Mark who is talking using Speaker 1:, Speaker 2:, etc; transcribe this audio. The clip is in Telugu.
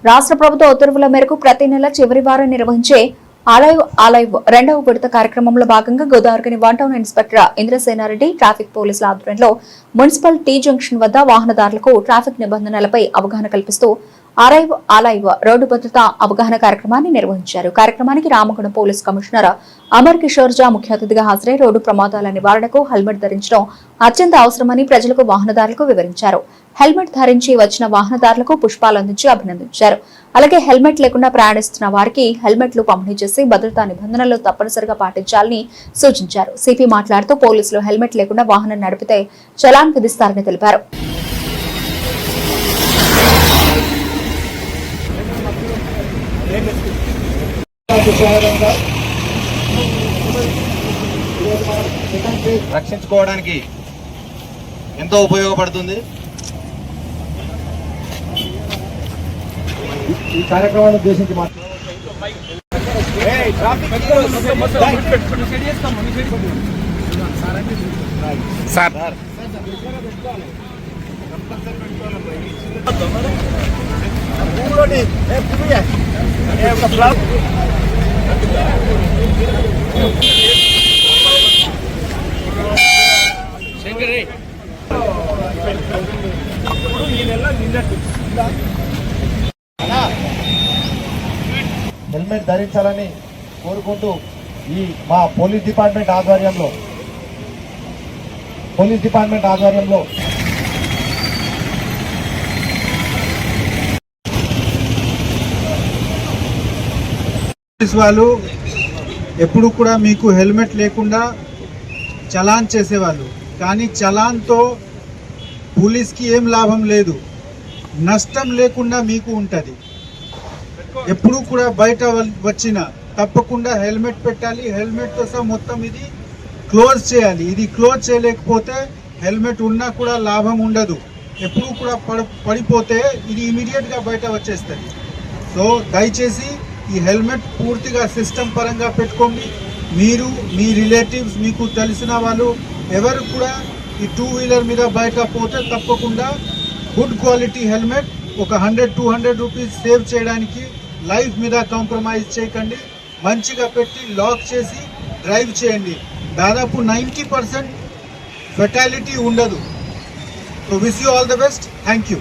Speaker 1: రాష్ట్ర ప్రభుత్వ ఉత్తర్వుల మేరకు ప్రతి నెల చివరి వారం నిర్వహించే ఆలైవ్ రెండవ విడత కార్యక్రమంలో భాగంగా Godavarikhani 1 town inspector Indrasena Reddy traffic పోలీసుల ఆధ్వర్యంలో మున్సిపల్ టీ జంక్షన్ వద్ద వాహనదారులకు ట్రాఫిక్ నిబంధనలపై అవగాహన కల్పిస్తూ ఆలైవ్ రోడ్డు భద్రత అవగాహన కార్యక్రమాన్ని నిర్వహించారు. కార్యక్రమానికి రామగుండం పోలీస్ కమిషనర్ అమర్ కిషోర్ జా ముఖ్య అతిథిగా హాజరై రోడ్డు ప్రమాదాల నివారణకు హెల్మెట్ ధరించడం అత్యంత అవసరమని ప్రజలకు వాహనదారులకు వివరించారు. హెల్మెట్ ధరించి వచ్చిన వాహనదారులకు పుష్పాలు అందించి అభినందించారు. అలాగే హెల్మెట్ లేకుండా ప్రయాణిస్తున్న వారికి హెల్మెట్లు పంపిణీ చేసి భద్రతా నిబంధనలు తప్పనిసరిగా పాటించాలని సూచించారు. సిపి మాట్లాడుతూ పోలీసులు హెల్మెట్ లేకుండా వాహనం నడిపితే చలాన్ విధిస్తారని తెలిపారు.
Speaker 2: రక్షించుకోవడానికి ఎంతో ఉపయోగపడుతుంది.
Speaker 3: ఈ కార్యక్రమాన్ని ఉద్దేశించి హెల్మెట్ ధరించాలని కోరుకుంటూ ఈ మా పోలీస్ డిపార్ట్మెంట్ ఆధ్వర్యంలో
Speaker 4: వాళ్ళు ఎప్పుడు కూడా మీకు హెల్మెట్ లేకుండా చలాన్ చేసేవాళ్ళు. కానీ చలాన్తో పోలీస్కి ఏం లాభం లేదు, నష్టం లేకుండా మీకు ఉంటుంది. ఎప్పుడు కూడా బయట వచ్చిన తప్పకుండా హెల్మెట్ పెట్టాలి. హెల్మెట్తో సహా మొత్తం ఇది క్లోజ్ చేయాలి. ఇది క్లోజ్ చేయలేకపోతే హెల్మెట్ ఉన్నా కూడా లాభం ఉండదు. ఎప్పుడు కూడా పడిపోతే ఇది ఇమీడియట్గా బయట వచ్చేస్తుంది. సో దయచేసి ఈ హెల్మెట్ పూర్తిగా సిస్టమ్ పరంగా పెట్టుకోండి. మీరు, మీ రిలేటివ్స్, మీకు తెలిసిన వాళ్ళు ఎవరు కూడా ఈ 2 వీలర్ మీద బయట పోతే తప్పకుండా గుడ్ క్వాలిటీ హెల్మెట్ ఒక 100-200 రూపీస్ సేవ్ చేయడానికి లైఫ్ మీద కాంప్రమైజ్ చేయకండి. మంచిగా పెట్టి లాక్ చేసి డ్రైవ్ చేయండి. దాదాపు 90% ఫెటాలిటీ ఉండదు. So wish you all the best. Thank you.